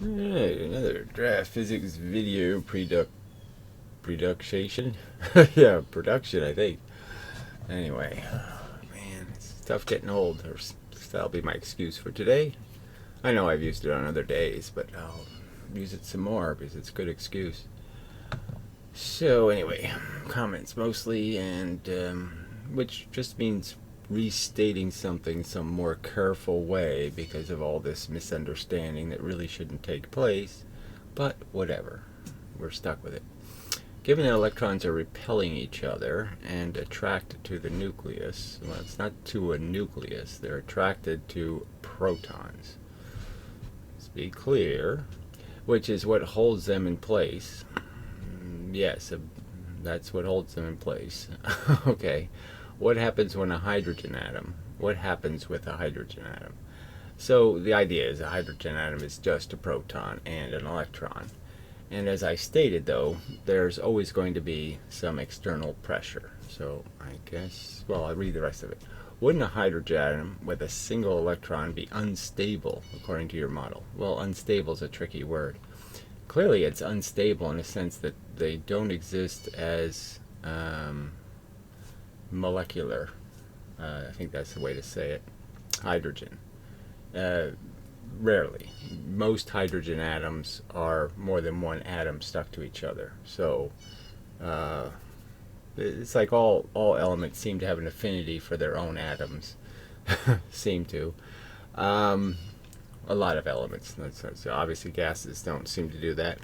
Alright, another draft physics video production. Yeah, production, I think. Anyway, man, it's tough getting old. That'll be my excuse for today. I know I've used it on other days, but I'll use it some more because it's a good excuse. So, anyway, comments mostly, and which just means restating something some more careful way because of all this misunderstanding that really shouldn't take place. But whatever, we're stuck with it. Given that electrons are repelling each other and attracted to the nucleus, well, it's not to a nucleus, they're attracted to protons. Let's be clear, which is what holds them in place. Yes, that's what holds them in place. Okay, what happens when a hydrogen atom? What happens with a hydrogen atom? So the idea is a hydrogen atom is just a proton and an electron. And as I stated, though, there's always going to be some external pressure. So I guess, well, I'll read the rest of it. Wouldn't a hydrogen atom with a single electron be unstable, according to your model? Well, unstable is a tricky word. Clearly, it's unstable in the sense that they don't exist as molecular. I think that's the way to say it. Hydrogen. Uh, Rarely. Most hydrogen atoms are more than one atom stuck to each other. So uh, it's like all elements seem to have an affinity for their own atoms. Seem to. A lot of elements. So obviously gases don't seem to do that.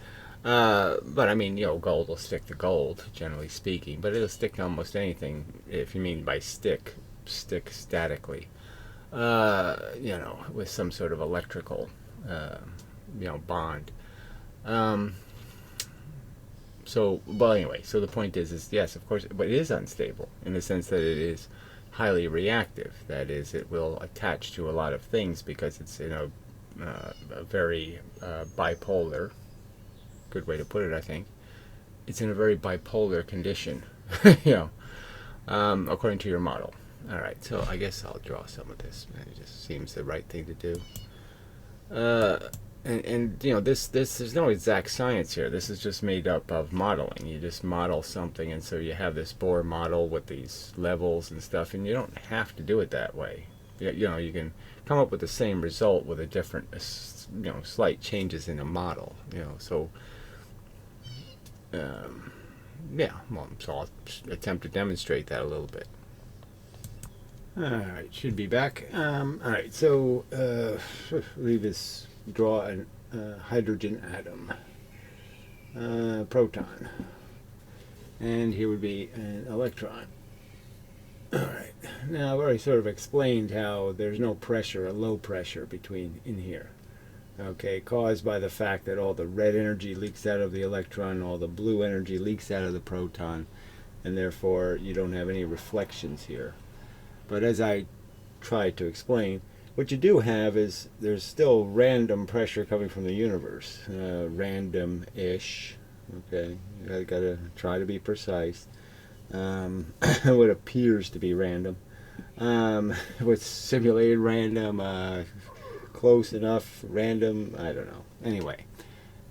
But I mean, gold will stick to gold, generally speaking. But it'll stick to almost anything, if you mean by stick statically. With some sort of electrical, bond. Um, well, anyway, so the point is yes, of course, but it is unstable in the sense that it is highly reactive. That is, it will attach to a lot of things because it's in a very bipolar, good way to put it, I think. It's in a very bipolar condition, according to your model. All right, so I guess I'll draw some of this. It just seems the right thing to do. This there's no exact science here. This is just made up of modeling. You just model something, and so you have this Bohr model with these levels and stuff, and you don't have to do it that way. You can come up with the same result with a different, slight changes in the model. So. So I'll attempt to demonstrate that a little bit. Alright, should be back. Alright, so leave this, draw a hydrogen atom, proton, and here would be an electron. Alright, now I've already sort of explained how there's no pressure, a low pressure in here. Okay, caused by the fact that all the red energy leaks out of the electron, all the blue energy leaks out of the proton, and therefore you don't have any reflections here. But as I tried to explain, what you do have is there's still random pressure coming from the universe, random-ish. Okay, you gotta try to be precise. What appears to be random, what's simulated random, close enough random, I don't know. Anyway,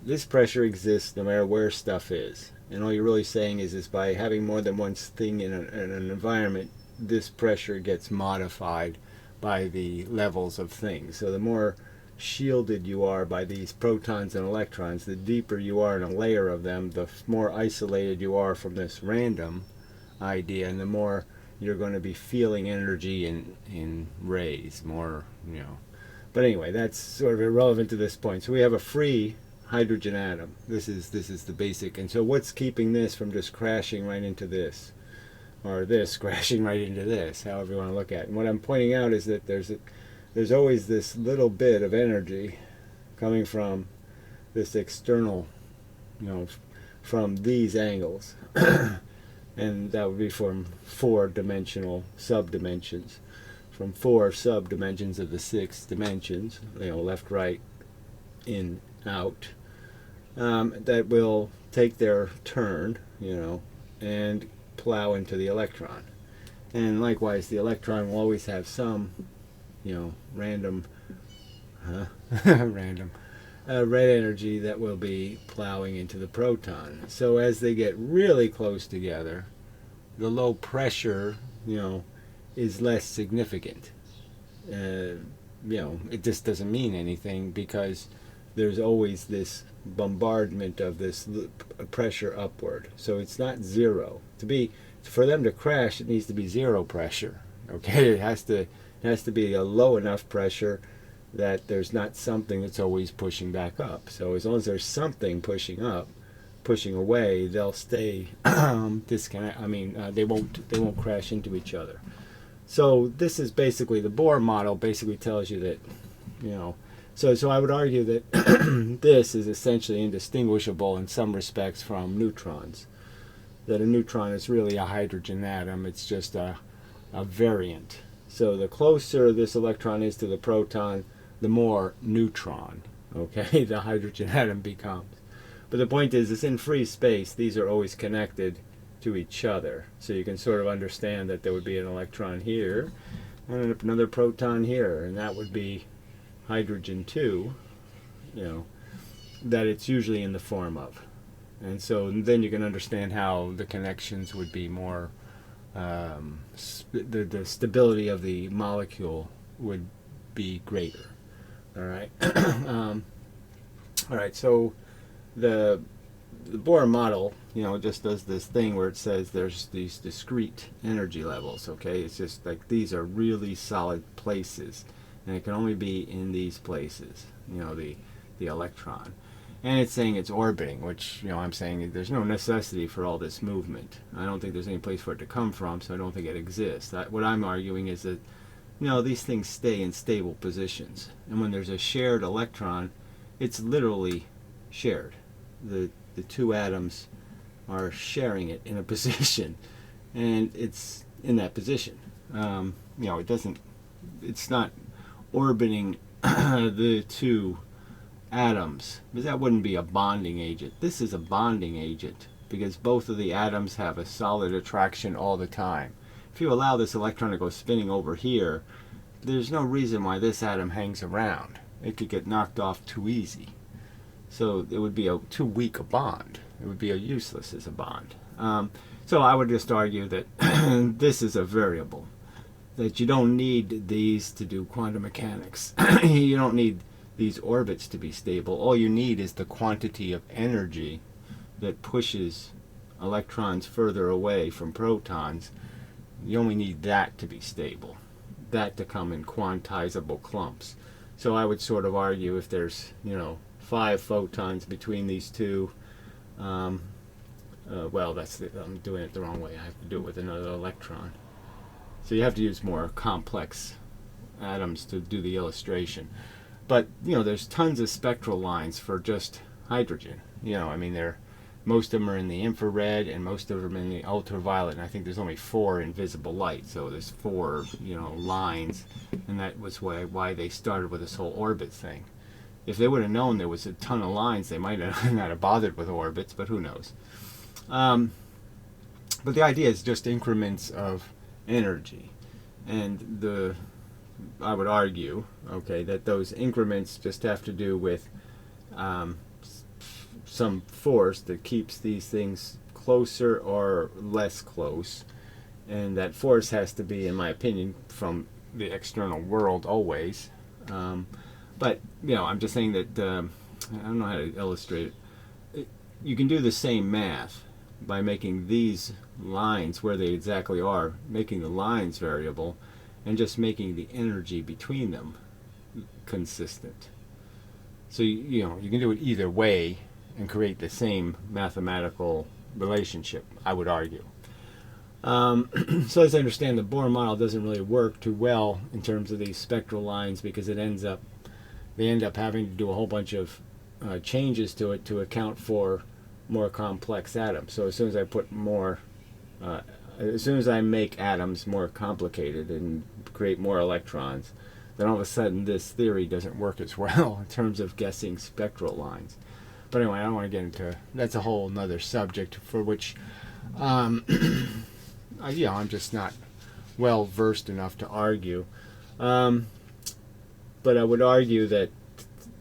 this pressure exists no matter where stuff is, and all you're really saying is by having more than one thing in an environment, this pressure gets modified by the levels of things. So the more shielded you are by these protons and electrons, the deeper you are in a layer of them, the more isolated you are from this random idea, and the more you're going to be feeling energy in rays, more, But anyway, that's sort of irrelevant to this point. So we have a free hydrogen atom. This is the basic. And so what's keeping this from just crashing right into this? Or this crashing right into this, however you want to look at it. And what I'm pointing out is that there's always this little bit of energy coming from this external, from these angles. And that would be from 4-dimensional subdimensions. From 4 subdimensions of the 6 dimensions, left, right, in, out, that will take their turn, and plow into the electron. And likewise, the electron will always have some, random, random red energy that will be plowing into the proton. So as they get really close together, the low pressure, is less significant. It just doesn't mean anything because there's always this bombardment of this pressure upward. So it's not zero. For them to crash, it needs to be zero pressure. Okay, it has to be a low enough pressure that there's not something that's always pushing back up. So as long as there's something pushing up, pushing away, they'll stay disconnect. They won't crash into each other. So this is basically the Bohr model. Basically tells you that, So I would argue that this is essentially indistinguishable in some respects from neutrons. That a neutron is really a hydrogen atom. It's just a variant. So the closer this electron is to the proton, the more neutron, okay, the hydrogen atom becomes. But the point is, it's in free space. These are always connected to each other. So you can sort of understand that there would be an electron here and another proton here, and that would be hydrogen 2, that it's usually in the form of. And so then you can understand how the connections would be more, the stability of the molecule would be greater. All right. All right. So the Bohr model, just does this thing where it says there's these discrete energy levels. Okay, it's just like these are really solid places, and it can only be in these places. The electron, and it's saying it's orbiting, which I'm saying there's no necessity for all this movement. I don't think there's any place for it to come from, so I don't think it exists. What I'm arguing is that these things stay in stable positions, and when there's a shared electron, it's literally shared. The two atoms are sharing it in a position, and it's in that position. It's not orbiting the two atoms, because that wouldn't be a bonding agent. This is a bonding agent because both of the atoms have a solid attraction all the time. If you allow this electron to go spinning over here, there's no reason why this atom hangs around. It could get knocked off too easy. So it would be too weak a bond. It would be useless as a bond. So I would just argue that this is a variable, that you don't need these to do quantum mechanics. You don't need these orbits to be stable. All you need is the quantity of energy that pushes electrons further away from protons. You only need that to be stable, that to come in quantizable clumps. So I would sort of argue if there's 5 photons between these two, I'm doing it the wrong way. I have to do it with another electron. So you have to use more complex atoms to do the illustration. But there's tons of spectral lines for just hydrogen. Most of them are in the infrared, and most of them in the ultraviolet. And I think there's only 4 in visible light. So there's 4, lines, and that was why they started with this whole orbit thing. If they would have known there was a ton of lines, they might have not have bothered with orbits, but who knows. But the idea is just increments of energy, and I would argue, that those increments just have to do with some force that keeps these things closer or less close, and that force has to be, in my opinion, from the external world always. But I'm just saying that I don't know how to illustrate it. You can do the same math by making these lines where they exactly are, making the lines variable, and just making the energy between them consistent. So you can do it either way and create the same mathematical relationship, I would argue. So as I understand, the Bohr model doesn't really work too well in terms of these spectral lines, because they end up having to do a whole bunch of changes to it to account for more complex atoms. So as soon as I make atoms more complicated and create more electrons, then all of a sudden this theory doesn't work as well in terms of guessing spectral lines. But anyway, I don't want to get into, that's a whole nother subject for which I'm just not well versed enough to argue. But I would argue that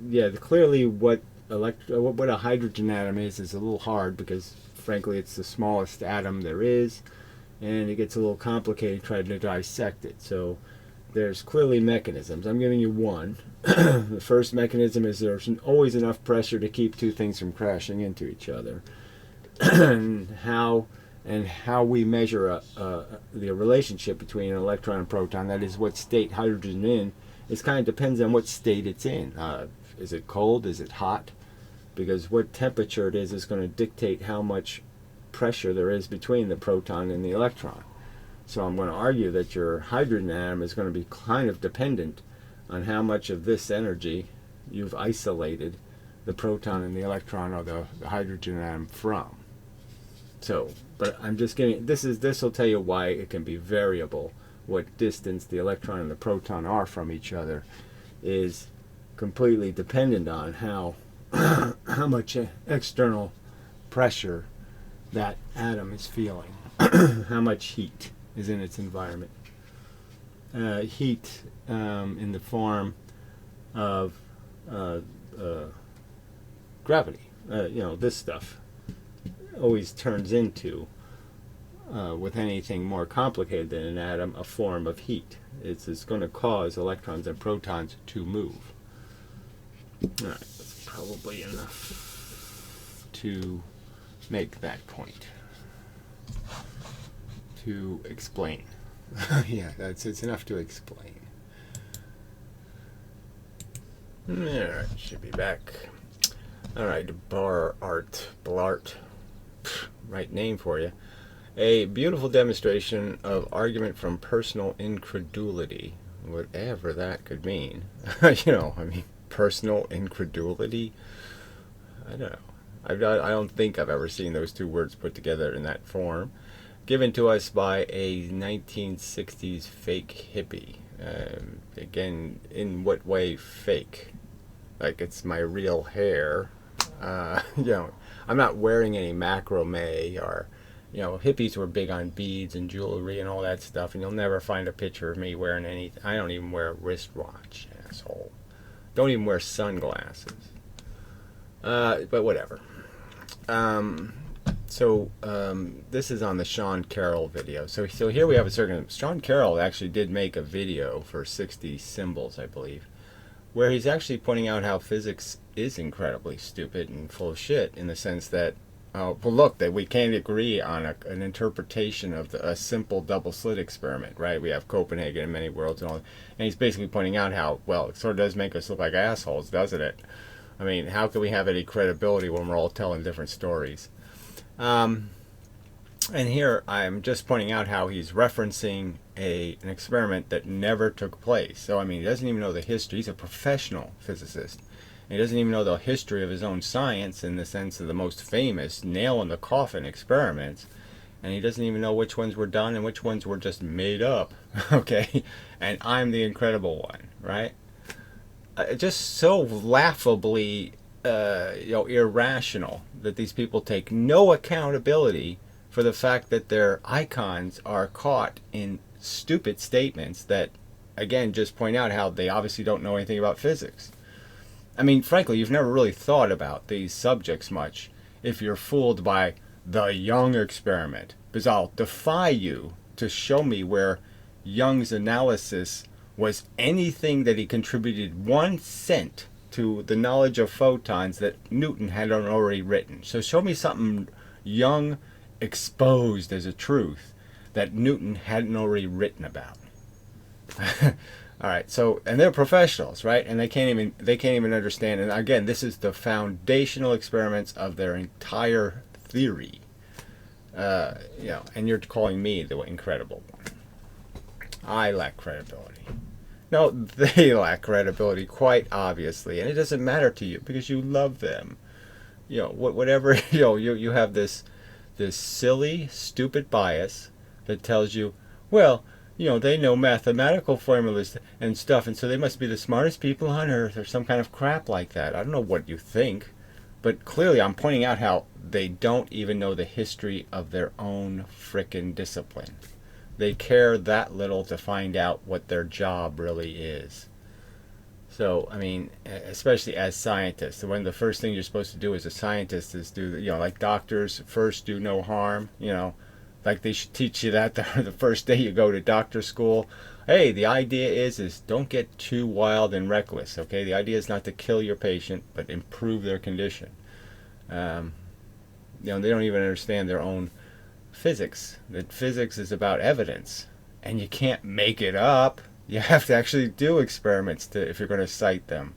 yeah, clearly what what a hydrogen atom is a little hard because, frankly, it's the smallest atom there is, and it gets a little complicated trying to dissect it. So there's clearly mechanisms. I'm giving you one. The first mechanism is there's always enough pressure to keep two things from crashing into each other. and how we measure the relationship between an electron and proton, that is what state hydrogen in, is kind of depends on what state it's in. Is it cold? Is it hot? Because what temperature it is going to dictate how much pressure there is between the proton and the electron. So I'm going to argue that your hydrogen atom is going to be kind of dependent on how much of this energy you've isolated the proton and the electron, or the hydrogen atom, from. So, but I'm just giving, this will tell you why it can be variable. What distance the electron and the proton are from each other is completely dependent on how how much external pressure that atom is feeling, how much heat is in its environment. Heat in the form of gravity, this stuff always turns into, with anything more complicated than an atom, a form of heat. It's going to cause electrons and protons to move. Alright, that's probably enough to make that point. To explain. Yeah, it's enough to explain. Alright, should be back. Alright, Blart. Right name for you. A beautiful demonstration of argument from personal incredulity, whatever that could mean. Personal incredulity? I don't know. I don't think I've ever seen those two words put together in that form. Given to us by a 1960s fake hippie. Again, in what way fake? Like it's my real hair. I'm not wearing any macrame, or, hippies were big on beads and jewelry and all that stuff, and you'll never find a picture of me wearing anything. I don't even wear a wristwatch, asshole. Don't even wear sunglasses. But whatever. This is on the Sean Carroll video. So here we have a certain... Sean Carroll actually did make a video for 60 Symbols, I believe, where he's actually pointing out how physics is incredibly stupid and full of shit, in the sense that, that we can't agree on an interpretation of a simple double slit experiment, right? We have Copenhagen and many worlds and all, and he's basically pointing out how, it sort of does make us look like assholes, doesn't it? I mean, how can we have any credibility when we're all telling different stories? And here I'm just pointing out how he's referencing an experiment that never took place. So, he doesn't even know the history. He's a professional physicist. He doesn't even know the history of his own science, in the sense of the most famous nail-in-the-coffin experiments. And he doesn't even know which ones were done and which ones were just made up. Okay? And I'm the incredible one, right? Just so laughably irrational that these people take no accountability for the fact that their icons are caught in stupid statements that, again, just point out how they obviously don't know anything about physics. Frankly, you've never really thought about these subjects much if you're fooled by the Young experiment. Because I'll defy you to show me where Young's analysis was anything that he contributed 1 cent to the knowledge of photons that Newton had already written. So show me something Young exposed as a truth that Newton hadn't already written about. All right, so, and they're professionals, right? And they can't even understand. And again, this is the foundational experiments of their entire theory. And you're calling me the incredible one. I lack credibility. No, they lack credibility, quite obviously, and it doesn't matter to you because you love them. Whatever, you have this silly, stupid bias that tells you, they know mathematical formulas and stuff, and so they must be the smartest people on earth, or some kind of crap like that. I don't know what you think, but clearly I'm pointing out how they don't even know the history of their own frickin' discipline. They care that little to find out what their job really is. So, I mean, especially as scientists, one of the first things you're supposed to do as a scientist is do, like doctors, first do no harm, like they should teach you that the first day you go to doctor school. Hey, the idea is don't get too wild and reckless, okay? The idea is not to kill your patient, but improve their condition. Um, they don't even understand their own physics. That physics is about evidence, and you can't make it up. You have to actually do experiments if you're going to cite them.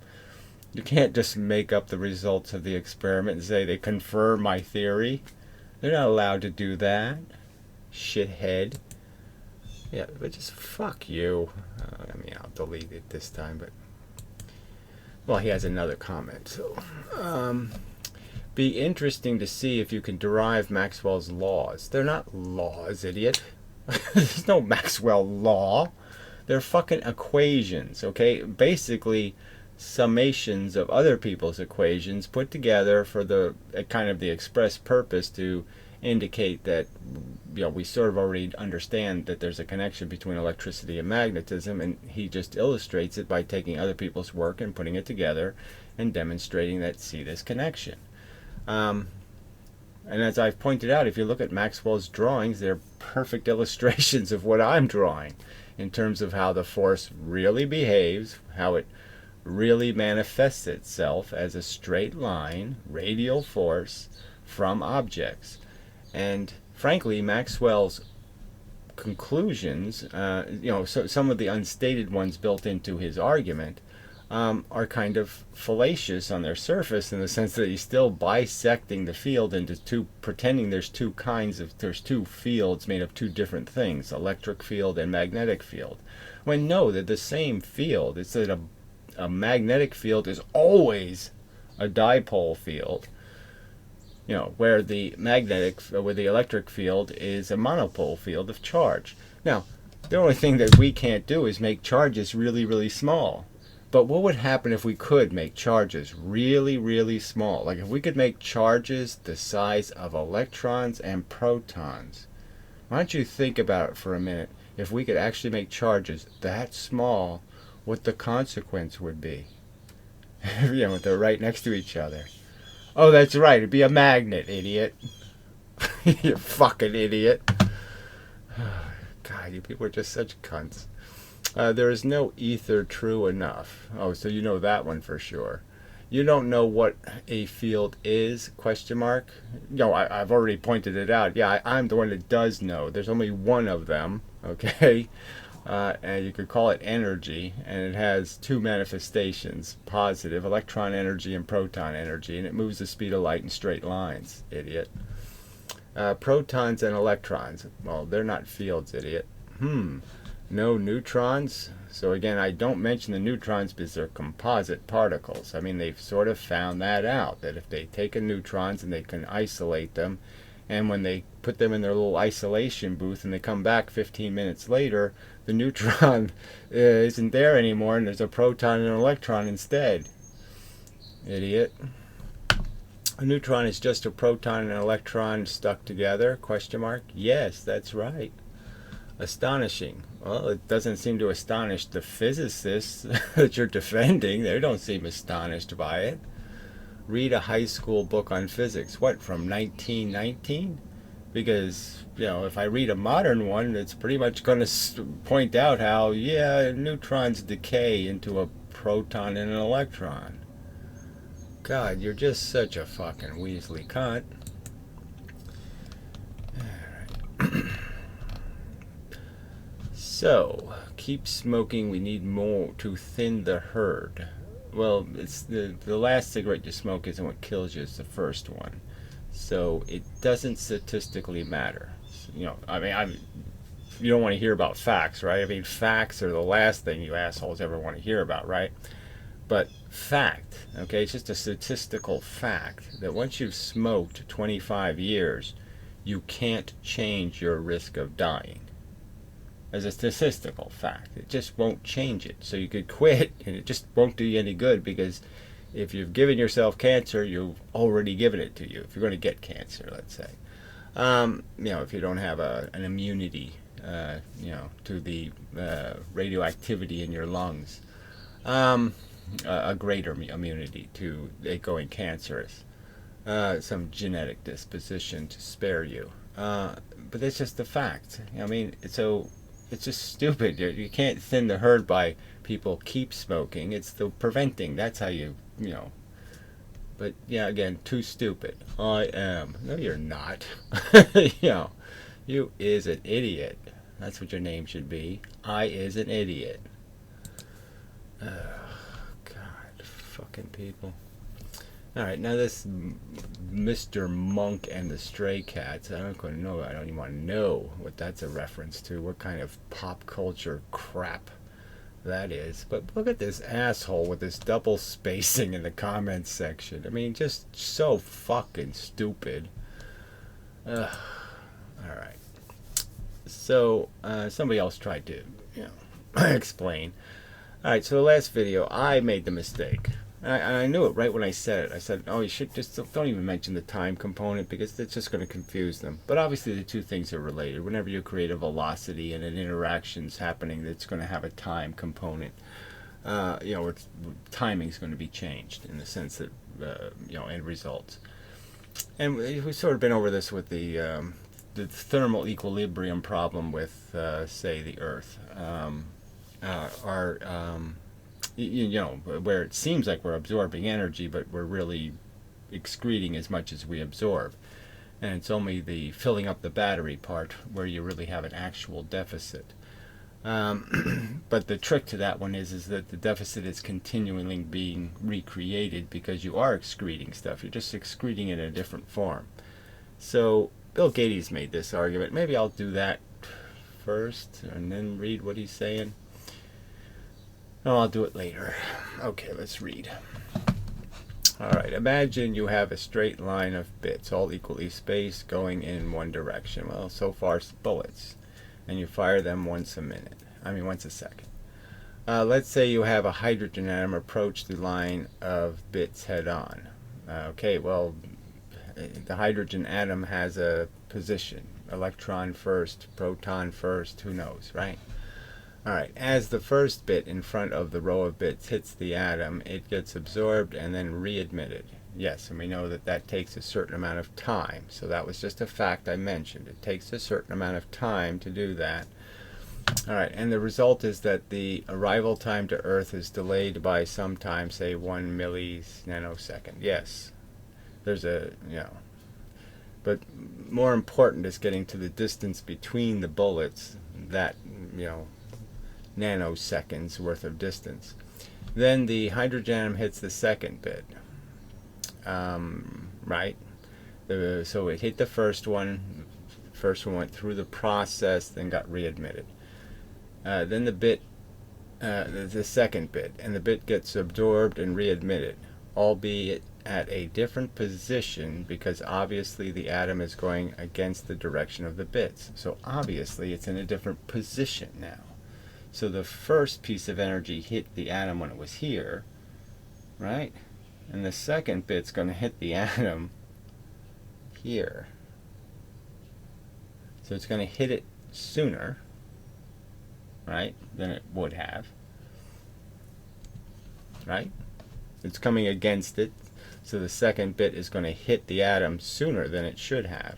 You can't just make up the results of the experiment and say they confirm my theory. They're not allowed to do that. Shithead. Yeah, but just fuck you. I'll delete it this time, but... Well, he has another comment, so... be interesting to see if you can derive Maxwell's laws. They're not laws, idiot. There's no Maxwell law. They're fucking equations, okay? Basically, summations of other people's equations put together for the kind of the express purpose to indicate that we sort of already understand that there's a connection between electricity and magnetism, and he just illustrates it by taking other people's work and putting it together and demonstrating that, see this connection. And as I've pointed out, if you look at Maxwell's drawings, they're perfect illustrations of what I'm drawing in terms of how the force really behaves, how it really manifests itself as a straight line, radial force from objects. And frankly, Maxwell's conclusions, so some of the unstated ones built into his argument, are kind of fallacious on their surface, in the sense that he's still bisecting the field into two, pretending there's two fields made of two different things, electric field and magnetic field. When no, they're the same field. It's that a magnetic field is always a dipole field, where the electric field is a monopole field of charge. Now, the only thing that we can't do is make charges really, really small. But what would happen if we could make charges really, really small? Like if we could make charges the size of electrons and protons. Why don't you think about it for a minute? If we could actually make charges that small, what the consequence would be. They're right next to each other. Oh, that's right. It'd be a magnet, idiot. You fucking idiot. God, you people are just such cunts. There is no ether true enough. Oh, so you know that one for sure. You don't know what a field is, question mark? I've already pointed it out. Yeah, I'm the one that does know. There's only one of them, okay? And you could call it energy, and it has two manifestations, positive, electron energy and proton energy, and it moves the speed of light in straight lines, idiot. Protons and electrons, well, they're not fields, idiot. No neutrons. So again, I don't mention the neutrons because they're composite particles. I mean, they've sort of found that out, that if they take neutrons and they can isolate them, and when they put them in their little isolation booth and they come back 15 minutes later, the neutron isn't there anymore, and there's a proton and an electron instead. Idiot. A neutron is just a proton and an electron stuck together, question mark? Yes, that's right. Astonishing. Well, it doesn't seem to astonish the physicists that you're defending. They don't seem astonished by it. Read a high school book on physics. What, from 1919? Because, if I read a modern one, it's pretty much going to point out how, neutrons decay into a proton and an electron. God, you're just such a fucking Weasley cunt. Alright. So, keep smoking, we need more to thin the herd. Well, it's the last cigarette you smoke isn't what kills you, it's the first one. So, it doesn't statistically matter. You don't want to hear about facts, right? I mean, facts are the last thing you assholes ever want to hear about, right? But fact, okay, it's just a statistical fact that once you've smoked 25 years, you can't change your risk of dying. As a statistical fact, it just won't change it. So you could quit and it just won't do you any good, because if you've given yourself cancer, you've already given it to you. If you're going to get cancer, let's say, if you don't have an immunity, to the radioactivity in your lungs. a greater immunity to it going cancerous, some genetic disposition to spare you. But it's just a fact. I mean, so it's just stupid. You can't thin the herd by people keep smoking. It's the preventing. That's how you know. But yeah, again, too stupid. I am. No, you're not. you know, you is an idiot. That's what your name should be. I is an idiot. God, fucking people. All right, now this Mr. Monk and the Stray Cats. I don't know. I don't even want to know what that's a reference to. What kind of pop culture crap that is. But look at this asshole with this double spacing in the comments section. I mean, just so fucking stupid. All right. So somebody else tried to, explain. All right. So the last video, I made the mistake. I knew it right when I said it. I said, oh, you should just don't even mention the time component because it's just going to confuse them. But obviously the two things are related. Whenever you create a velocity and an interaction's happening, that's going to have a time component. Timing is going to be changed in the sense that, end results. And we've sort of been over this with the thermal equilibrium problem with, say, the Earth. Where it seems like we're absorbing energy, but we're really excreting as much as we absorb. And it's only the filling up the battery part where you really have an actual deficit. But the trick to that one is that the deficit is continually being recreated because you are excreting stuff. You're just excreting it in a different form. So Bill Gates made this argument. Maybe I'll do that first and then read what he's saying. No, I'll do it later. Okay, let's read. Alright, imagine you have a straight line of bits, all equally spaced, going in one direction. Well, so far it's bullets. And you fire them once a second. Let's say you have a hydrogen atom approach the line of bits head on. Okay, well, the hydrogen atom has a position. Electron first, proton first, who knows, right? Alright, as the first bit in front of the row of bits hits the atom, it gets absorbed and then readmitted. Yes, and we know that that takes a certain amount of time. So that was just a fact I mentioned. It takes a certain amount of time to do that. Alright, and the result is that the arrival time to Earth is delayed by some time, say 1 nanosecond. Yes, there's but more important is getting to the distance between the bullets, that, nanoseconds worth of distance. Then the hydrogen atom hits the second bit, right? So it hit the first one. The first one went through the process, then got readmitted. Then the second bit, and the bit gets absorbed and readmitted, albeit at a different position because obviously the atom is going against the direction of the bits. So obviously it's in a different position now. So the first piece of energy hit the atom when it was here, right? And the second bit's going to hit the atom here. So it's going to hit it sooner, right, than it would have, right? It's coming against it, so the second bit is going to hit the atom sooner than it should have,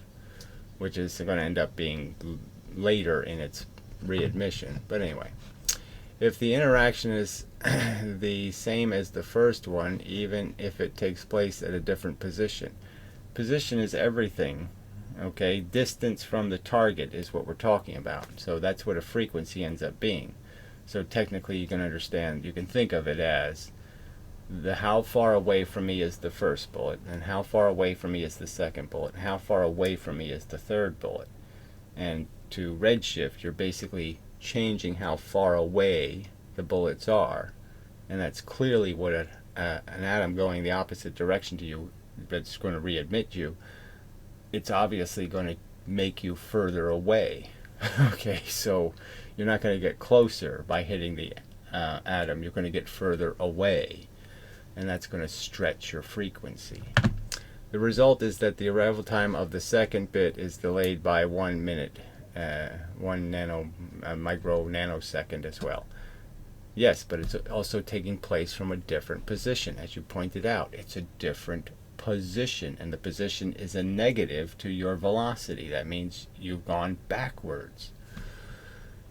which is going to end up being later in its readmission. But anyway, if the interaction is the same as the first one, even if it takes place at a different position. Position is everything, okay? Distance from the target is what we're talking about. So that's what a frequency ends up being. So technically you can understand, you can think of it as how far away from me is the first bullet, and how far away from me is the second bullet, and how far away from me is the third bullet. And to redshift, you're basically changing how far away the bullets are, and that's clearly what an atom going the opposite direction to you that's going to readmit you, it's obviously going to make you further away. Okay, so you're not going to get closer by hitting the atom, you're going to get further away, and that's going to stretch your frequency. The result is that the arrival time of the second bit is delayed by 1 minute, 1 micro nanosecond as well. Yes, but it's also taking place from a different position. As you pointed out, it's a different position, and the position is a negative to your velocity. That means you've gone backwards.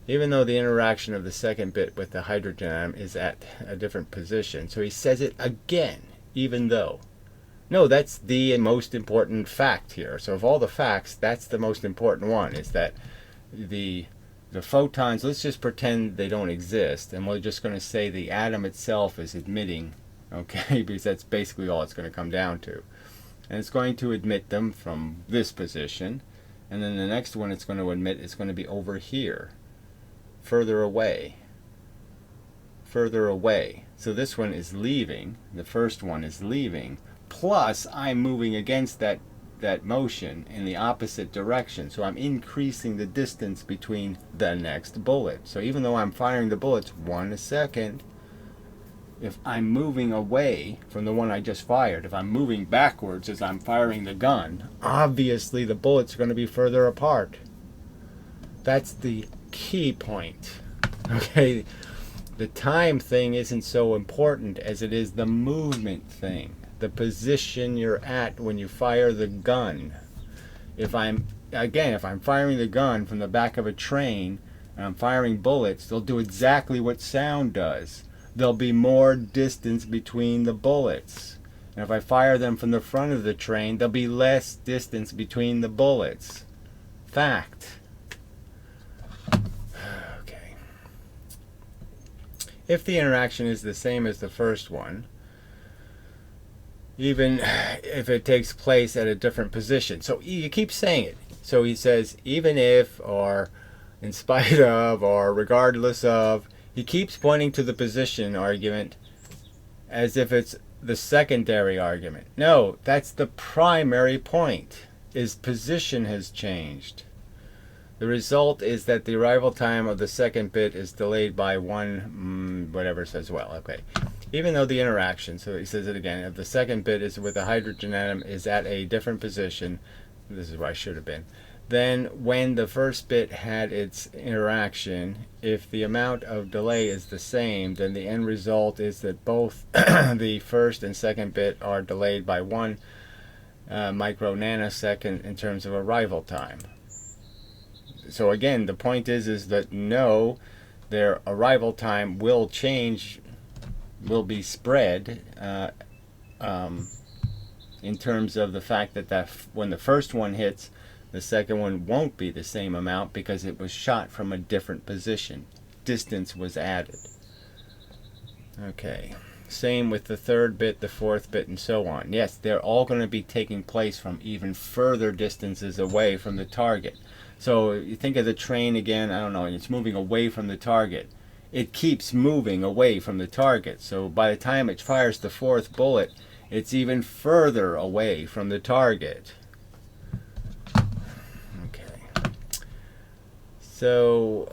Even though the interaction of the second bit with the hydrogen atom is at a different position. So he says it again, even though. No, that's the most important fact here. So of all the facts, that's the most important one, is that the photons, let's just pretend they don't exist, and we're just going to say the atom itself is emitting, okay, because that's basically all it's going to come down to. And it's going to emit them from this position, and then the next one it's going to emit is going to be over here, further away, further away. So this one is leaving, the first one is leaving, plus I'm moving against that motion in the opposite direction. So I'm increasing the distance between the next bullet. So even though I'm firing the bullets 1 second, if I'm moving away from the one I just fired, if I'm moving backwards as I'm firing the gun, obviously the bullets are going to be further apart. That's the key point. Okay, the time thing isn't so important as it is the movement thing. The position you're at when you fire the gun. If I'm firing the gun from the back of a train and I'm firing bullets, they'll do exactly what sound does. There'll be more distance between the bullets. And if I fire them from the front of the train, there'll be less distance between the bullets. Fact. Okay. If the interaction is the same as the first one, even if it takes place at a different position. So you keep saying it. So he says, even if, or in spite of, or regardless of, he keeps pointing to the position argument as if it's the secondary argument. No, that's the primary point, is position has changed. The result is that the arrival time of the second bit is delayed by one, whatever says, well, okay. Even though the interaction, so he says it again, if the second bit is with the hydrogen atom is at a different position, this is where I should have been, then when the first bit had its interaction, if the amount of delay is the same, then the end result is that both the first and second bit are delayed by 1 micro nanosecond in terms of arrival time. So again, the point is that no, their arrival time will change, will be spread in terms of the fact that when the first one hits, the second one won't be the same amount because it was shot from a different position. Distance was added. Okay. Same with the third bit, the fourth bit, and so on. Yes, they're all going to be taking place from even further distances away from the target. So you think of the train again, I don't know, and it's moving away from the target. It keeps moving away from the target. So by the time it fires the fourth bullet, it's even further away from the target. Okay. So,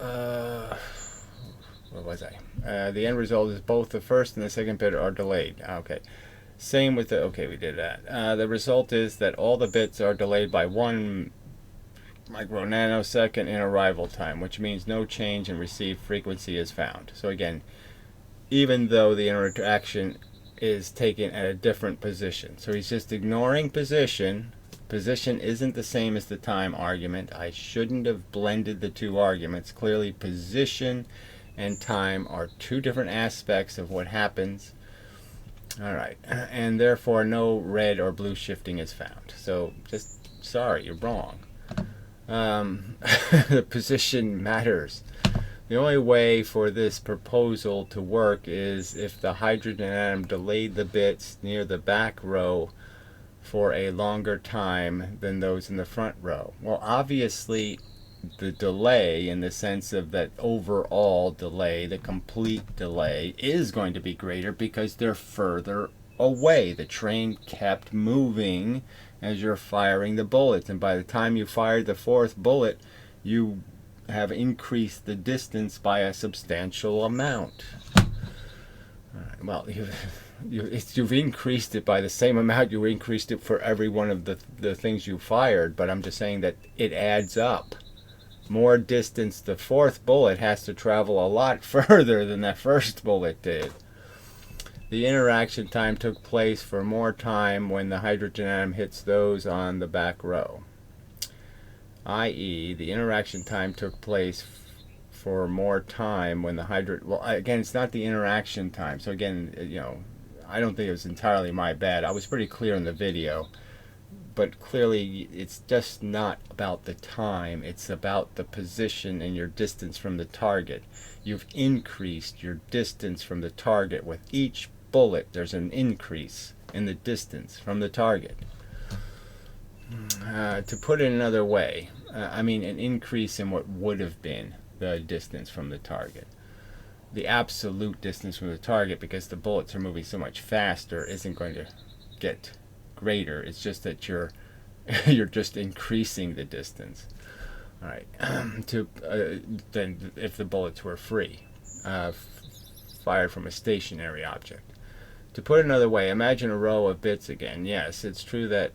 what was I? The end result is both the first and the second bit are delayed. Okay. Same with the, okay, we did that. The result is that all the bits are delayed by 1 micro nanosecond in arrival time, which means no change in received frequency is found. So again, even though the interaction is taken at a different position. So he's just ignoring position. Position isn't the same as the time argument. I shouldn't have blended the two arguments. Clearly, position and time are two different aspects of what happens. All right, and therefore no red or blue shifting is found. So just, sorry, you're wrong. The position matters. The only way for this proposal to work is if the hydrogen atom delayed the bits near the back row for a longer time than those in the front row. Well, obviously the delay, in the sense of that overall delay, the complete delay, is going to be greater because they're further away. The train kept moving as you're firing the bullets, and by the time you fired the fourth bullet, you have increased the distance by a substantial amount. Well, you've increased it by the same amount you increased it for every one of the things you fired, but I'm just saying that it adds up. more distance. The fourth bullet has to travel a lot further than that first bullet did. The interaction time took place for more time when the hydrogen atom hits those on the back row. I.e., the interaction time took place for more time when the hydrogen... Well, again, it's not the interaction time. So again, I don't think it was entirely my bad. I was pretty clear in the video. But clearly, it's just not about the time. It's about the position and your distance from the target. You've increased your distance from the target. With each bullet, there's an increase in the distance from the target. To put it another way, an increase in what would have been the distance from the target. The absolute distance from the target, because the bullets are moving so much faster, isn't going to get greater. It's just that you're just increasing the distance. All right. Then if the bullets were free, fired from a stationary object. To put it another way, imagine a row of bits again. Yes, it's true that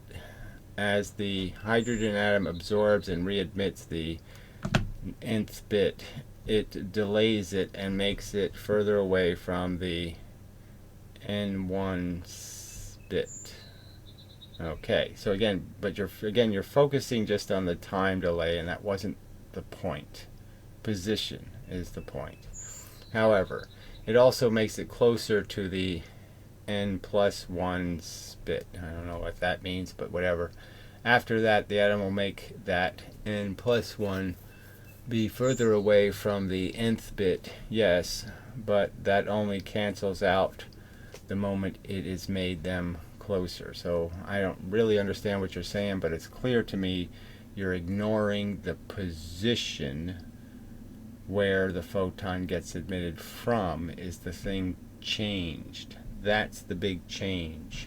as the hydrogen atom absorbs and readmits the nth bit, it delays it and makes it further away from the n1 bit. Okay, so again, but you're focusing just on the time delay, and that wasn't the point. Position is the point. However, it also makes it closer to the n+1 bit. I don't know what that means, but whatever. After that, the atom will make that n+1 be further away from the nth bit, yes, but that only cancels out the moment it is made them closer. So I don't really understand what you're saying, but it's clear to me you're ignoring the position where the photon gets emitted from is the thing changed. That's the big change.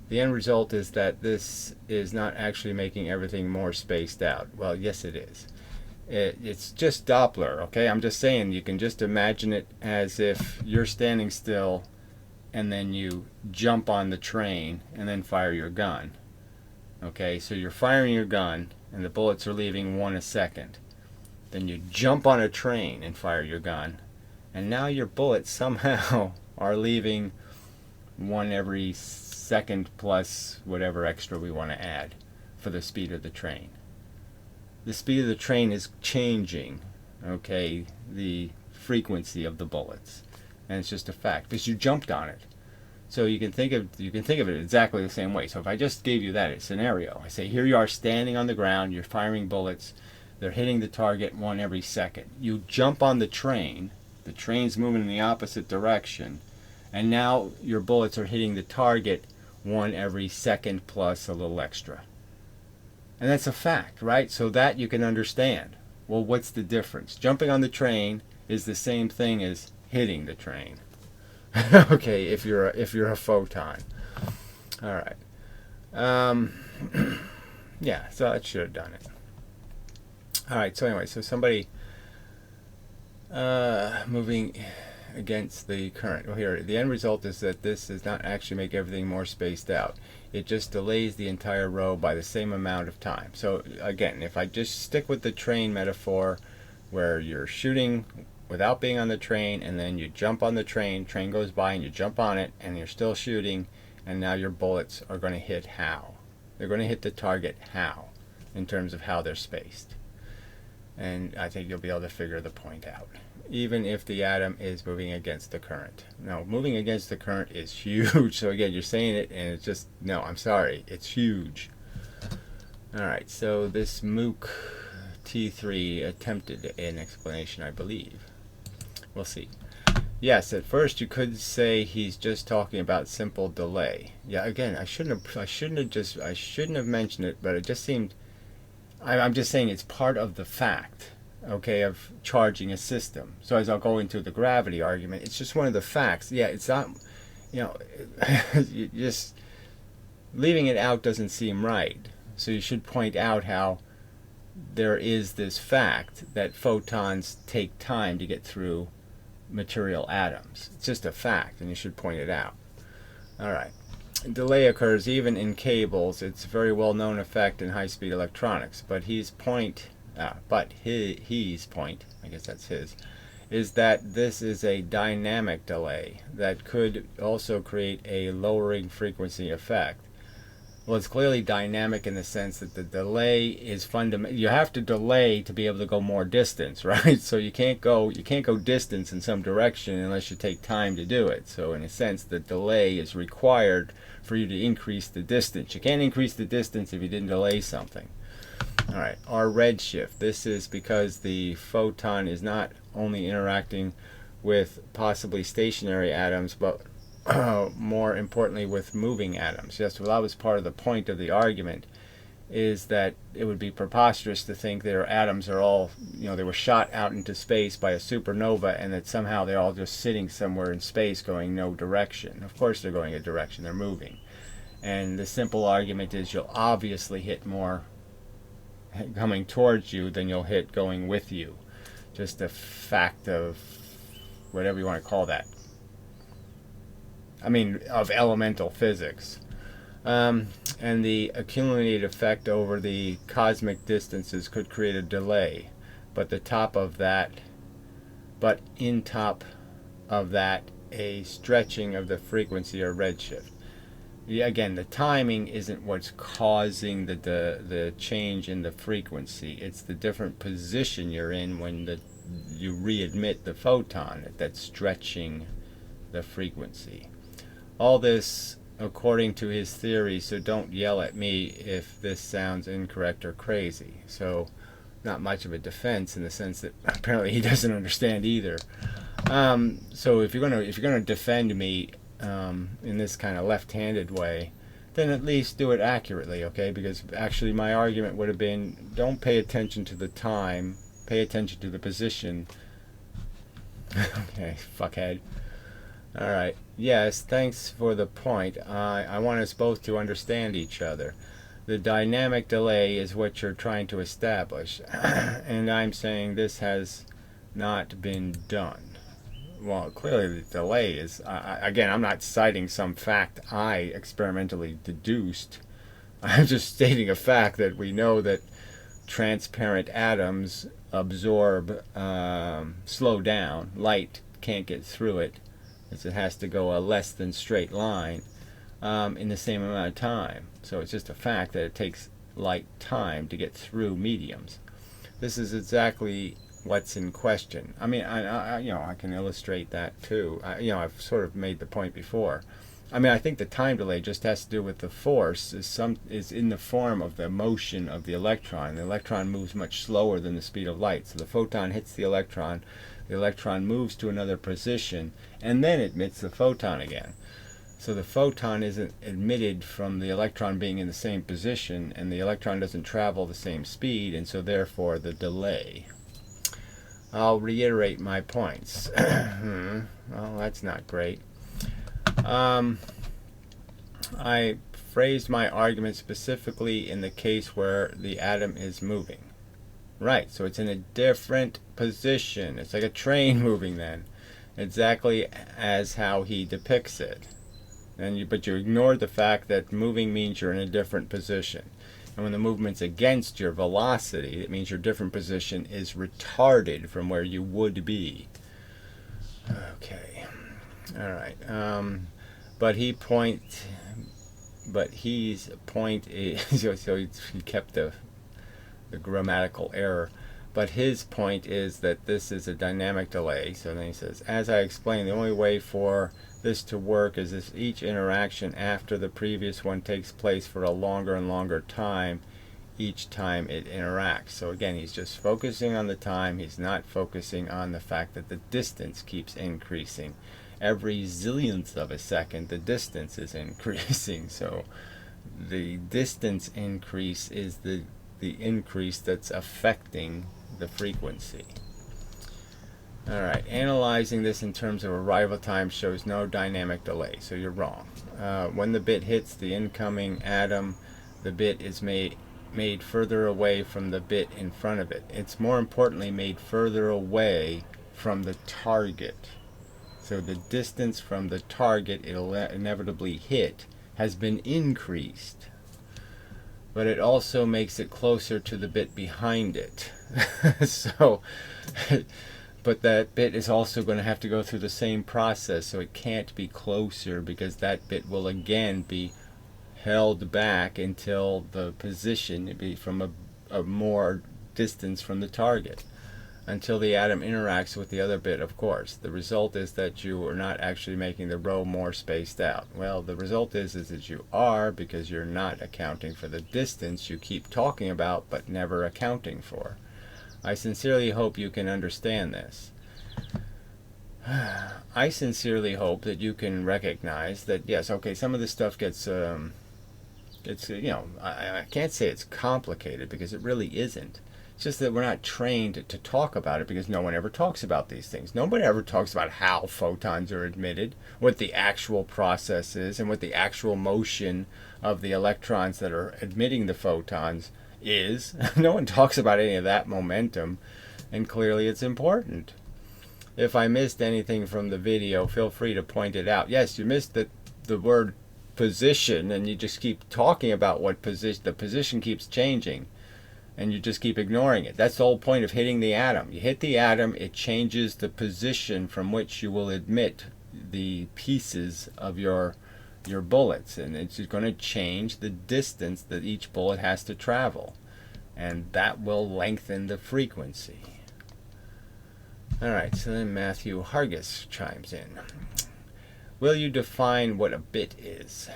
The end result is that this is not actually making everything more spaced out. Well, yes it is. It's just Doppler, okay? I'm just saying you can just imagine it as if you're standing still and then you jump on the train and then fire your gun. Okay, so you're firing your gun and the bullets are leaving 1 a second. Then you jump on a train and fire your gun, and now your bullets somehow are leaving 1 every second plus whatever extra we want to add for the speed of the train. The speed of the train is changing, okay, the frequency of the bullets, and it's just a fact because you jumped on it. So you can think of it exactly the same way. So if I just gave you that scenario, I say here you are standing on the ground, you're firing bullets, they're hitting the target 1 every second. You jump on the train's moving in the opposite direction, and now your bullets are hitting the target 1 every second plus a little extra. And that's a fact, right? So that you can understand. Well, what's the difference? Jumping on the train is the same thing as hitting the train. Okay, if you're a photon. All right. Yeah, so that should have done it. All right. So anyway, so somebody moving against the current. Well, here the end result is that this does not actually make everything more spaced out. It just delays the entire row by the same amount of time. So again, if I just stick with the train metaphor, where you're shooting without being on the train, and then you jump on the train goes by and you jump on it, and you're still shooting, and now your bullets are going to hit how? They're going to hit the target how, in terms of how they're spaced. And I think you'll be able to figure the point out, even if the atom is moving against the current. Now, moving against the current is huge. So again, you're saying it, and it's just, no, I'm sorry, it's huge. All right, so this MOOC T3 attempted an explanation, I believe. We'll see. Yes, at first you could say he's just talking about simple delay. Yeah, again, I shouldn't have mentioned it, but it just seemed, I'm just saying it's part of the fact, okay, of charging a system. So as I'll go into the gravity argument, it's just one of the facts. Yeah, it's not, just leaving it out doesn't seem right. So you should point out how there is this fact that photons take time to get through material atoms. It's just a fact, and you should point it out. All right. Delay occurs even in cables. It's a very well-known effect in high-speed electronics, but his point But his point, I guess that's his, is that this is a dynamic delay that could also create a lowering frequency effect. Well, it's clearly dynamic in the sense that the delay is fundamental. You have to delay to be able to go more distance, right? So you can't go distance in some direction unless you take time to do it. So in a sense, the delay is required for you to increase the distance. You can't increase the distance if you didn't delay something. All right, our redshift. This is because the photon is not only interacting with possibly stationary atoms, but more importantly with moving atoms. Yes, well, that was part of the point of the argument, is that it would be preposterous to think their atoms are all, they were shot out into space by a supernova and that somehow they're all just sitting somewhere in space going no direction. Of course they're going a direction, they're moving. And the simple argument is you'll obviously hit more coming towards you than you'll hit going with you. Just a fact of whatever you want to call that. Of elemental physics. And the accumulated effect over the cosmic distances could create a delay. But in top of that, a stretching of the frequency or redshift. Again, the timing isn't what's causing the change in the frequency. It's the different position you're in when you readmit the photon that's stretching the frequency. All this according to his theory, so don't yell at me if this sounds incorrect or crazy. So not much of a defense in the sense that apparently he doesn't understand either. So if you're gonna defend me in this kind of left-handed way, then at least do it accurately, okay? Because actually my argument would have been, don't pay attention to the time, pay attention to the position. Okay, fuckhead. Alright, yes, thanks for the point. I want us both to understand each other. The dynamic delay is what you're trying to establish, and I'm saying this has not been done. Well, clearly the delay is, again, I'm not citing some fact I experimentally deduced. I'm just stating a fact that we know that transparent atoms absorb, slow down. Light can't get through it, as it has to go a less than straight line in the same amount of time. So it's just a fact that it takes light time to get through mediums. This is exactly what's in question. I can illustrate that too. I've sort of made the point before. I think the time delay just has to do with the force is in the form of the motion of the electron. The electron moves much slower than the speed of light. So the photon hits the electron moves to another position, and then it emits the photon again. So the photon isn't emitted from the electron being in the same position, and the electron doesn't travel the same speed, and so therefore the delay. I'll reiterate my points. Well, that's not great. I phrased my argument specifically in the case where the atom is moving. Right, so it's in a different position. It's like a train moving then. Exactly as how he depicts it. But you ignore the fact that moving means you're in a different position. And when the movement's against your velocity, it means your different position is retarded from where you would be. Okay. Alright. But his point is, so he kept the grammatical error. But his point is that this is a dynamic delay. So then he says, as I explained, the only way for this to work is if each interaction after the previous one takes place for a longer and longer time each time it interacts. So again, he's just focusing on the time. He's not focusing on the fact that the distance keeps increasing. Every zillionth of a second, the distance is increasing. So the distance increase is the increase that's affecting the frequency. Alright, analyzing this in terms of arrival time shows no dynamic delay, so you're wrong. When the bit hits the incoming atom, the bit is made further away from the bit in front of it. It's more importantly made further away from the target. So the distance from the target it'll inevitably hit has been increased. but it also makes it closer to the bit behind it. So, but that bit is also going to have to go through the same process, so it can't be closer because that bit will again be held back until the position be from a more distance from the target, until the atom interacts with the other bit, of course. The result is that you are not actually making the row more spaced out. Well, the result is that you are, because you're not accounting for the distance you keep talking about but never accounting for. I sincerely hope you can understand this. I sincerely hope that you can recognize that, yes, okay, some of this stuff gets, I can't say it's complicated because it really isn't. It's just that we're not trained to talk about it because no one ever talks about these things. Nobody ever talks about how photons are emitted, what the actual process is, and what the actual motion of the electrons that are emitting the photons is. No one talks about any of that momentum, and clearly it's important. If I missed anything from the video, feel free to point it out. Yes, you missed the word position, and you just keep talking about what position. The position keeps changing, and you just keep ignoring it. That's the whole point of hitting the atom. You hit the atom, it changes the position from which you will emit the pieces of your bullets, and it's going to change the distance that each bullet has to travel, and that will lengthen the frequency. Alright, so then Matthew Hargis chimes in. Will you define what a bit is?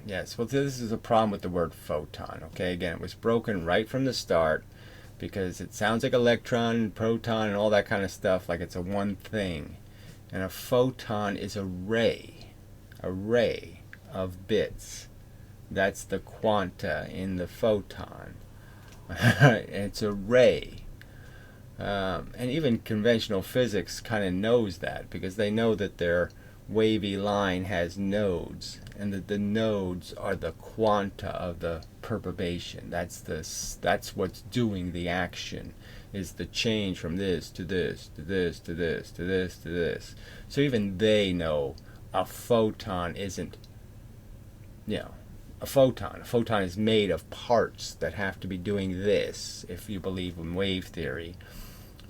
Yes, well, this is a problem with the word photon. Okay, again, it was broken right from the start because it sounds like electron, proton, and all that kind of stuff, like it's a one thing. And a photon is a ray of bits. That's the quanta in the photon. It's a ray. And even conventional physics kind of knows that, because they know that their wavy line has nodes, and that the nodes are the quanta of the perturbation. That's what's doing the action, is the change from this to this to this to this to this to this. So even they know a photon isn't, a photon. A photon is made of parts that have to be doing this, if you believe in wave theory,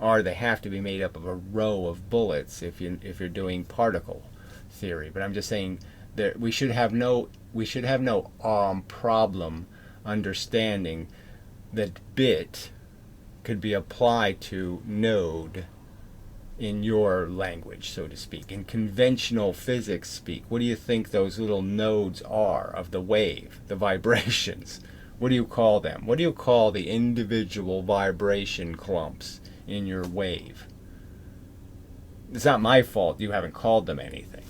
or they have to be made up of a row of bullets if you're doing particle theory. But I'm just saying that we should have no problem understanding that bit could be applied to node in your language, so to speak. In conventional physics speak, what do you think those little nodes are of the wave, the vibrations? What do you call them? What do you call the individual vibration clumps in your wave? It's not my fault you haven't called them anything.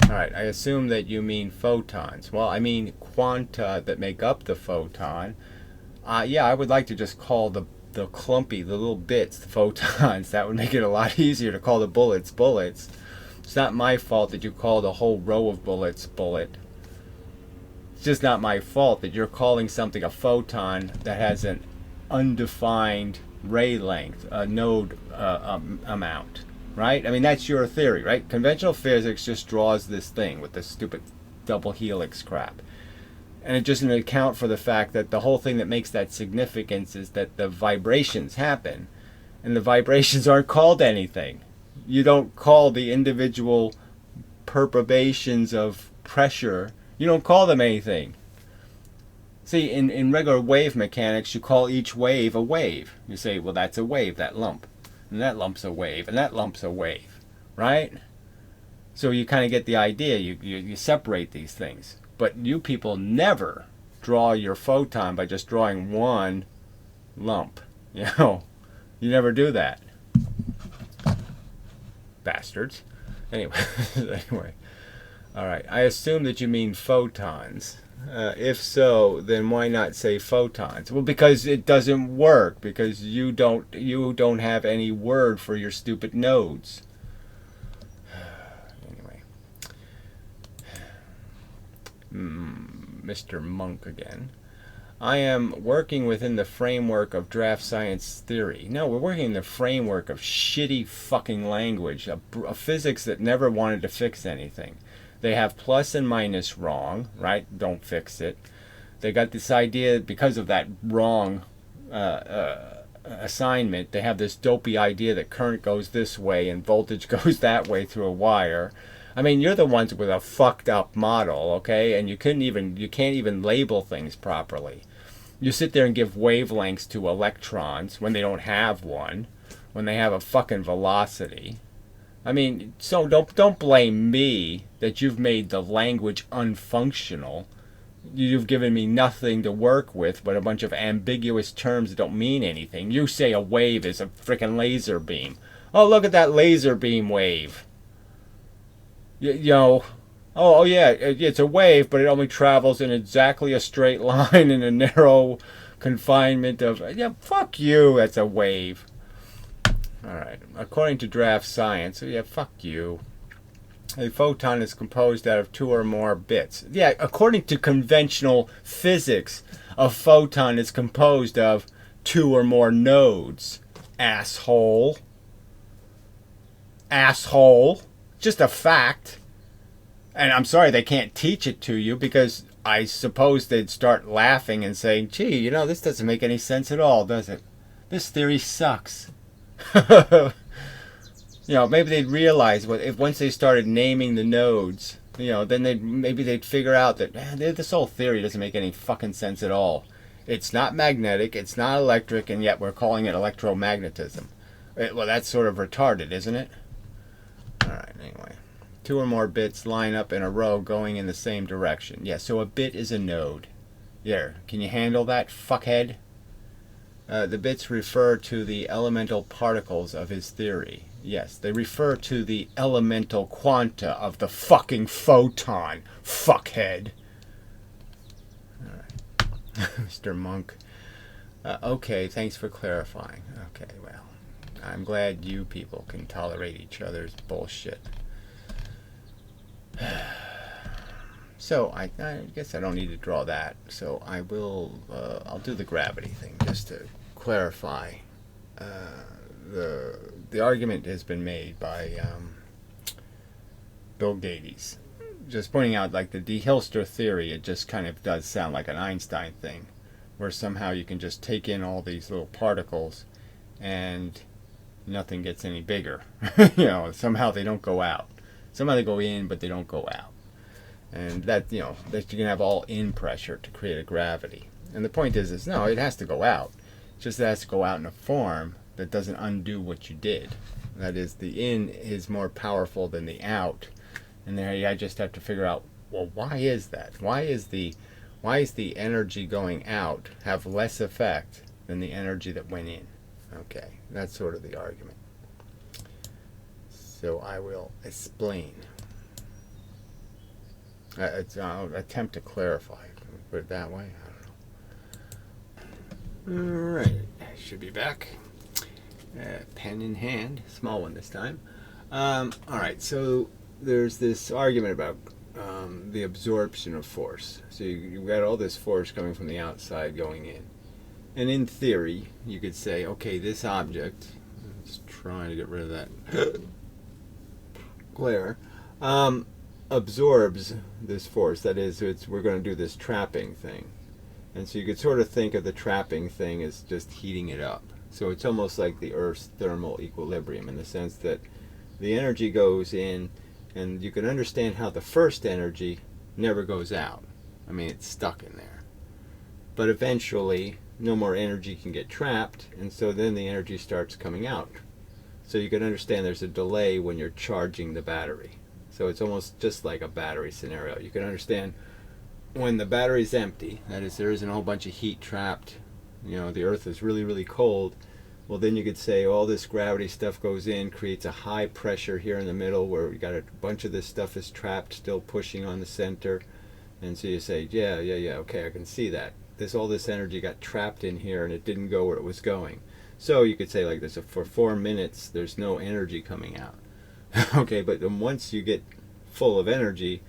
Alright, I assume that you mean photons. Well, I mean quanta that make up the photon. Yeah, I would like to just call the clumpy, the little bits, the photons. That would make it a lot easier to call the bullets bullets. It's not my fault that you call the whole row of bullets bullet. It's just not my fault that you're calling something a photon that has an undefined ray length, a node amount, right? I mean, that's your theory, right? Conventional physics just draws this thing with this stupid double helix crap. And it doesn't account for the fact that the whole thing that makes that significance is that the vibrations happen, and the vibrations aren't called anything. You don't call the individual perturbations of pressure, you don't call them anything. See, in regular wave mechanics, you call each wave a wave. You say, well, that's a wave, that lump. And that lump's a wave, and that lump's a wave, right? So you kind of get the idea. You separate these things. But you people never draw your photon by just drawing one lump. You never do that. Bastards. Anyway, all right. I assume that you mean photons. If so, then why not say photons? Well, because it doesn't work. Because you don't have any word for your stupid nodes. Anyway, Mr. Monk again. I am working within the framework of DraftScience theory. No, we're working in the framework of shitty fucking language, a physics that never wanted to fix anything. They have plus and minus wrong, right? Don't fix it. They got this idea because of that wrong assignment. They have this dopey idea that current goes this way and voltage goes that way through a wire. I mean, you're the ones with a fucked up model, okay? And you can't even label things properly. You sit there and give wavelengths to electrons when they don't have one, when they have a fucking velocity. I mean, so don't blame me that you've made the language unfunctional. You've given me nothing to work with but a bunch of ambiguous terms that don't mean anything. You say a wave is a frickin' laser beam. Oh, look at that laser beam wave. You know, oh yeah, it's a wave, but it only travels in exactly a straight line in a narrow confinement of, yeah, fuck you, that's a wave. Alright, according to DraftScience, yeah, fuck you. A photon is composed out of 2 or more bits. Yeah, according to conventional physics, a photon is composed of 2 or more nodes. Asshole. Asshole. Just a fact. And I'm sorry they can't teach it to you, because I suppose they'd start laughing and saying, gee, you know, this doesn't make any sense at all, does it? This theory sucks. You know, maybe they'd realize if once they started naming the nodes, you know, then maybe they'd figure out that, man, this whole theory doesn't make any fucking sense at all. It's not magnetic, it's not electric, and yet we're calling it electromagnetism. Well, that's sort of retarded, isn't it? Alright, anyway. 2 or more bits line up in a row going in the same direction. Yeah, so a bit is a node. There, can you handle that, fuckhead? The bits refer to the elemental particles of his theory. Yes, they refer to the elemental quanta of the fucking photon, fuckhead. Alright. Mr. Monk. Okay, thanks for clarifying. Okay, well, I'm glad you people can tolerate each other's bullshit. So, I guess I don't need to draw that. So, I'll do the gravity thing just to clarify. The argument has been made by Bill Gates. Just pointing out, like, the de Hilster theory, it just kind of does sound like an Einstein thing, where somehow you can just take in all these little particles and nothing gets any bigger. You know, somehow they don't go out. Somehow they go in, but they don't go out. And that, you know, that you can have all in pressure to create a gravity. And the point is no, it has to go out. It's just it has to go out in a form that doesn't undo what you did. That is, the in is more powerful than the out. And there I just have to figure out, well, why is that? Why is the energy going out have less effect than the energy that went in? Okay, that's sort of the argument. So I will explain. I'll attempt to clarify. Put it that way. I don't know. All right, I should be back. Pen in hand, small one this time. All right, so there's this argument about the absorption of force. So you've got all this force coming from the outside going in, and in theory, you could say, okay, this object. Let's try to get rid of that glare. Absorbs this force. That is, we're going to do this trapping thing. And so you could sort of think of the trapping thing as just heating it up. So it's almost like the Earth's thermal equilibrium, in the sense that the energy goes in, and you can understand how the first energy never goes out. I mean, it's stuck in there. But eventually, no more energy can get trapped, and so then the energy starts coming out. So you can understand there's a delay when you're charging the battery. So it's almost just like a battery scenario. You can understand when the battery's empty, that is, there isn't a whole bunch of heat trapped, you know, the Earth is really, really cold, well, then you could say all this gravity stuff goes in, creates a high pressure here in the middle where you got a bunch of this stuff is trapped, still pushing on the center. And so you say, yeah, okay, I can see that. All this energy got trapped in here and it didn't go where it was going. So you could say like this, for 4 minutes, there's no energy coming out. Okay, but then once you get full of energy,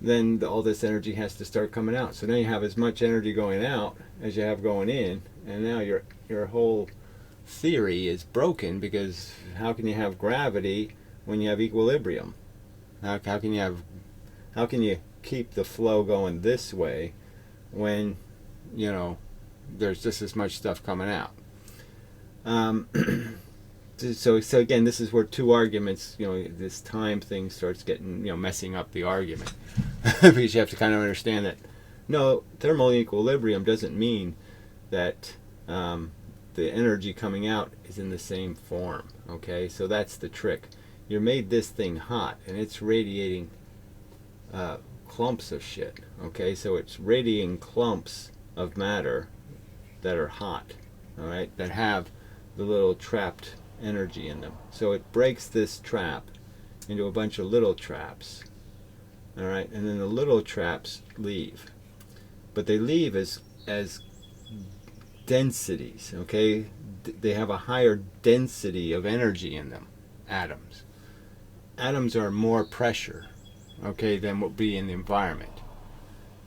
then all this energy has to start coming out. So now you have as much energy going out as you have going in, and now your whole theory is broken, because how can you have gravity when you have equilibrium? How can you keep the flow going this way when, you know, there's just as much stuff coming out. So again, this is where two arguments, you know, this time thing starts getting, you know, messing up the argument. Because you have to kind of understand that, no, thermal equilibrium doesn't mean that the energy coming out is in the same form. Okay, so that's the trick. You made this thing hot, and it's radiating clumps of shit. Okay, so it's radiating clumps of matter that are hot. All right, that have the little trapped energy in them. So it breaks this trap into a bunch of little traps. All right, and then the little traps leave, but they leave as densities. Okay, they have a higher density of energy in them. Atoms are more pressure, okay, than what would be in the environment,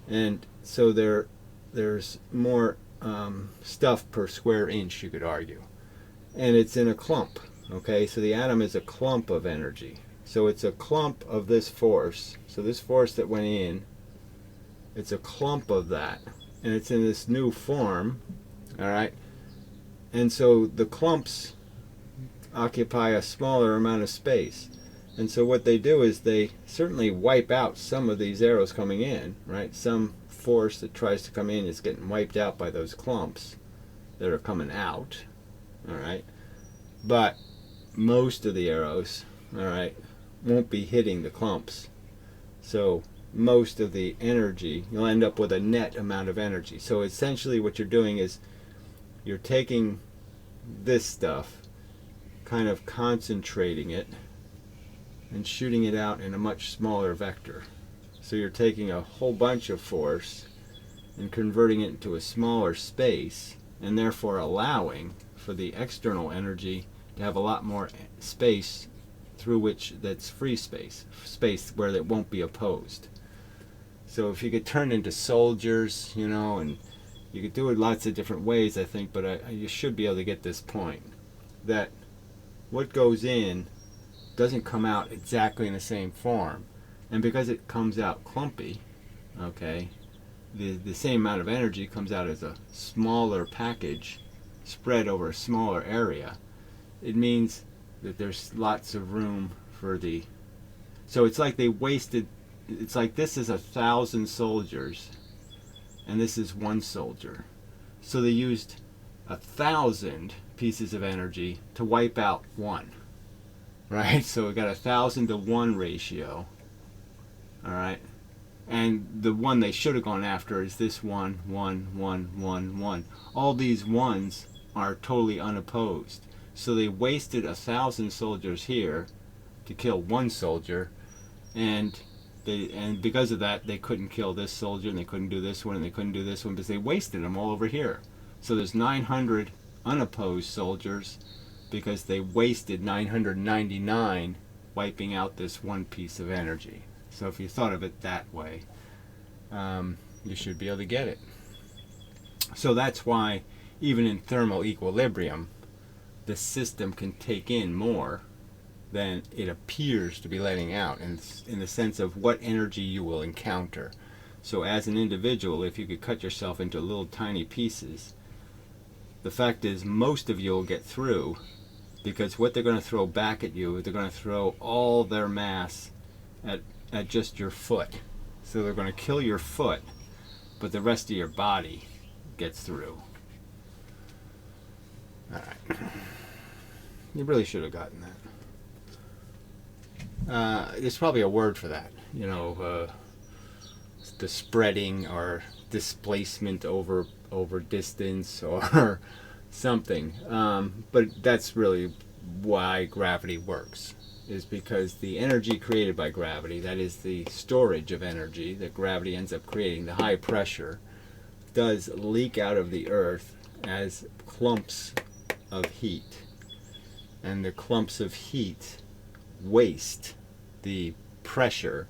and so there's more stuff per square inch, you could argue, and it's in a clump. Okay, so the atom is a clump of energy. So it's a clump of this force. So this force that went in, it's a clump of that, and it's in this new form. All right, and so the clumps occupy a smaller amount of space, and so what they do is they certainly wipe out some of these arrows coming in. Right, some force that tries to come in is getting wiped out by those clumps that are coming out. All right, but most of the arrows, all right, won't be hitting the clumps. So most of the energy, you'll end up with a net amount of energy. So essentially what you're doing is you're taking this stuff, kind of concentrating it and shooting it out in a much smaller vector. So you're taking a whole bunch of force and converting it into a smaller space, and therefore allowing for the external energy to have a lot more space through which that's free space where it won't be opposed. So if you could turn into soldiers, you know, and you could do it lots of different ways, I think, but you should be able to get this point, that what goes in doesn't come out exactly in the same form, and because it comes out clumpy, okay, the same amount of energy comes out as a smaller package spread over a smaller area. It means that there's lots of room for the, so it's like they wasted, it's like this is 1,000 soldiers and this is one soldier, so they used 1,000 pieces of energy to wipe out one, right? So we got 1,000 to 1 ratio. All right, and the one they should have gone after is this 1, 1, 1, 1, 1. All these ones are totally unopposed. So they wasted 1,000 soldiers here to kill one soldier, and because of that they couldn't kill this soldier, and they couldn't do this one, and they couldn't do this one, because they wasted them all over here. So there's 900 unopposed soldiers because they wasted 999 wiping out this one piece of energy. So if you thought of it that way, you should be able to get it. So that's why even in thermal equilibrium, the system can take in more than it appears to be letting out, in the sense of what energy you will encounter. So as an individual, if you could cut yourself into little tiny pieces, the fact is most of you will get through, because what they're going to throw back at you, they're going to throw all their mass at just your foot. So they're going to kill your foot, but the rest of your body gets through. All right. You really should have gotten that. There's probably a word for that. You know, the spreading or displacement over distance or something. But that's really why gravity works, is because the energy created by gravity, that is the storage of energy that gravity ends up creating, the high pressure, does leak out of the earth as clumps of heat. And the clumps of heat waste the pressure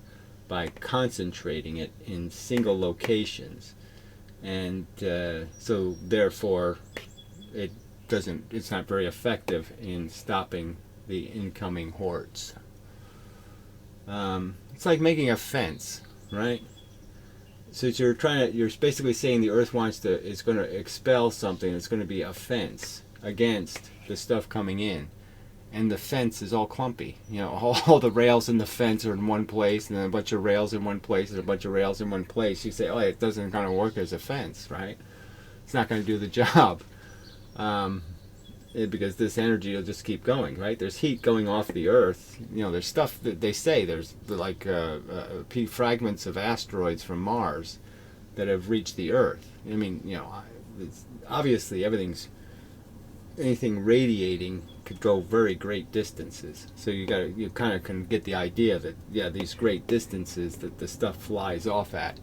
by concentrating it in single locations, and so therefore it's not very effective in stopping the incoming hordes. It's like making a fence, right? So you're basically saying the Earth is going to expel something. It's going to be a fence against the stuff coming in, and the fence is all clumpy. You know, all the rails in the fence are in one place, and then a bunch of rails in one place, and a bunch of rails in one place. You say, oh, it doesn't kind of work as a fence, right? It's not going to do the job. Because this energy will just keep going, right? There's heat going off the Earth. You know, there's stuff that they say there's like fragments of asteroids from Mars that have reached the Earth. I mean, you know, obviously anything radiating could go very great distances. So you kind of can get the idea that these great distances that the stuff flies off at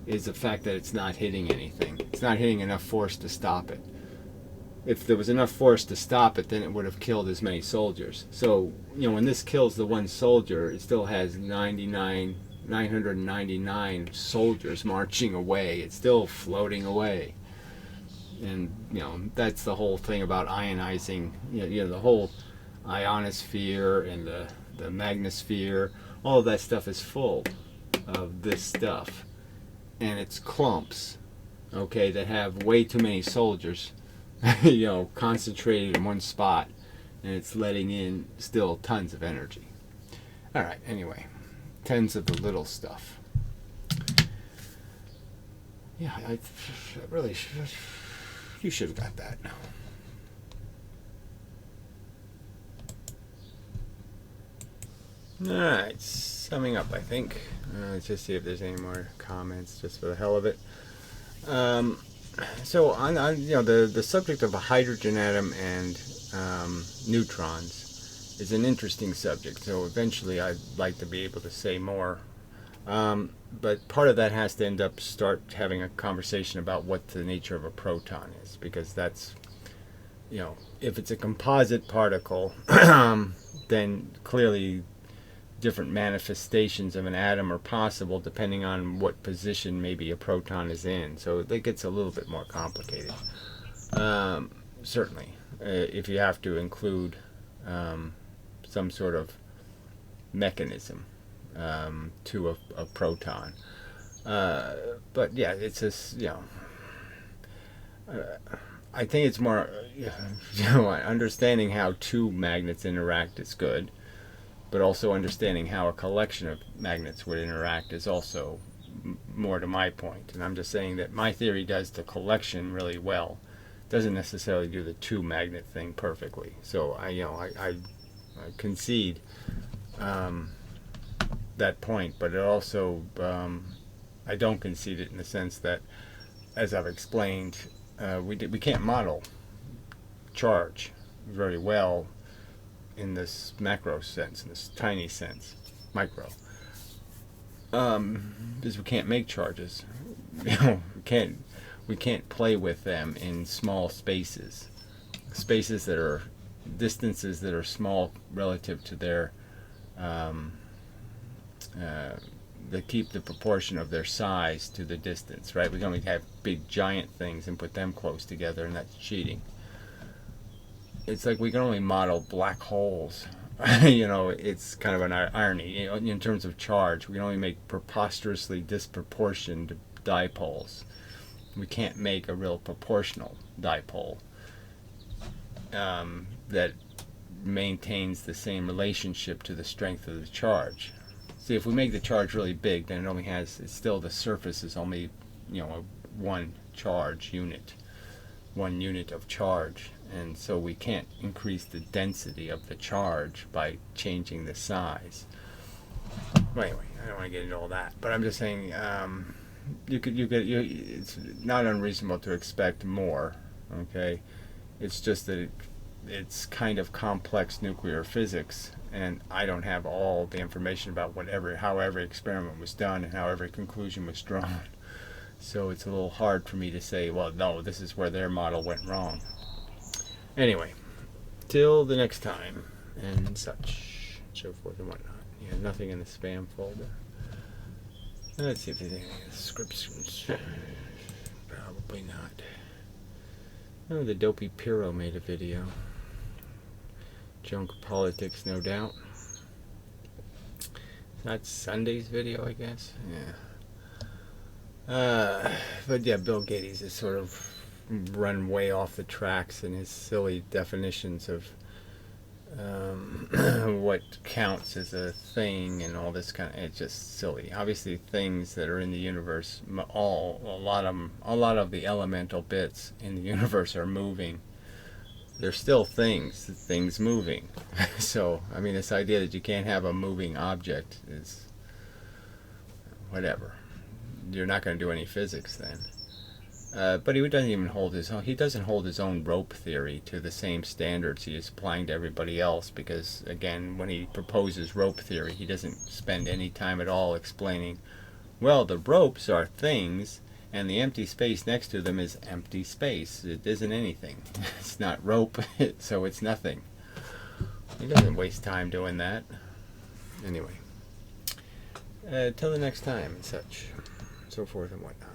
is the fact that it's not hitting anything. It's not hitting enough force to stop it. If there was enough force to stop it, then it would have killed as many soldiers. So, you know, when this kills the one soldier, it still has 999 soldiers marching away. It's still floating away. And, you know, that's the whole thing about ionizing, you know the whole ionosphere and the magnosphere. All of that stuff is full of this stuff. And it's clumps, okay, that have way too many soldiers you know, concentrated in one spot, and it's letting in still tons of energy. All right, anyway, tons of the little stuff. Yeah, I really you should have got that. All right, summing up, I think. Let's just see if there's any more comments, just for the hell of it. So on you know, the subject of a hydrogen atom and neutrons is an interesting subject. So eventually I'd like to be able to say more. But part of that has to start having a conversation about what the nature of a proton is, because that's, you know, if it's a composite particle, then clearly different manifestations of an atom are possible depending on what position maybe a proton is in. So it gets a little bit more complicated. Certainly, if you have to include some sort of mechanism to a proton. But yeah, it's just, you know, I think it's more, you know, understanding how two magnets interact is good. But also understanding how a collection of magnets would interact is also more to my point. And I'm just saying that my theory does the collection really well. Doesn't necessarily do the two magnet thing perfectly. So I concede that point, but it also I don't concede it in the sense that, as I've explained, we can't model charge very well in this macro sense, in this tiny sense, micro, because we can't make charges. You know, we can't play with them in small spaces that are distances that are small relative to their that keep the proportion of their size to the distance, right? We can only have big giant things and put them close together, and that's cheating. It's like we can only model black holes. You know, it's kind of an irony. You know, in terms of charge, we can only make preposterously disproportioned dipoles. We can't make a real proportional dipole that maintains the same relationship to the strength of the charge. See, if we make the charge really big, then it's still the surface is only, you know, one charge unit, one unit of charge. And so we can't increase the density of the charge by changing the size. Well, anyway, I don't want to get into all that, but I'm just saying it's not unreasonable to expect more. Okay, it's just that it's kind of complex nuclear physics, and I don't have all the information about how every experiment was done and how every conclusion was drawn. So it's a little hard for me to say, well, no, this is where their model went wrong. Anyway, till the next time, and such, so forth and whatnot. Yeah, nothing in the spam folder. Let's see if there's any descriptions. Probably not. Oh, the dopey Piro made a video. Junk politics, no doubt. That's Sunday's video, I guess. Yeah. But yeah, Bill Gates is sort of run way off the tracks in his silly definitions of what counts as a thing and all this kind of. It's just silly. Obviously, things that are in the universe, a lot of the elemental bits in the universe are moving. They're still things moving. So, I mean, this idea that you can't have a moving object is whatever. You're not going to do any physics then. But he doesn't even hold his own. He doesn't hold his own rope theory to the same standards he is applying to everybody else. Because again, when he proposes rope theory, he doesn't spend any time at all explaining. Well, the ropes are things, and the empty space next to them is empty space. It isn't anything. It's not rope, so it's nothing. He doesn't waste time doing that. Anyway, till the next time and such, so forth and whatnot.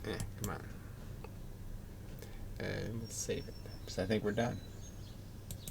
Come on. Let's save it. So I think we're done.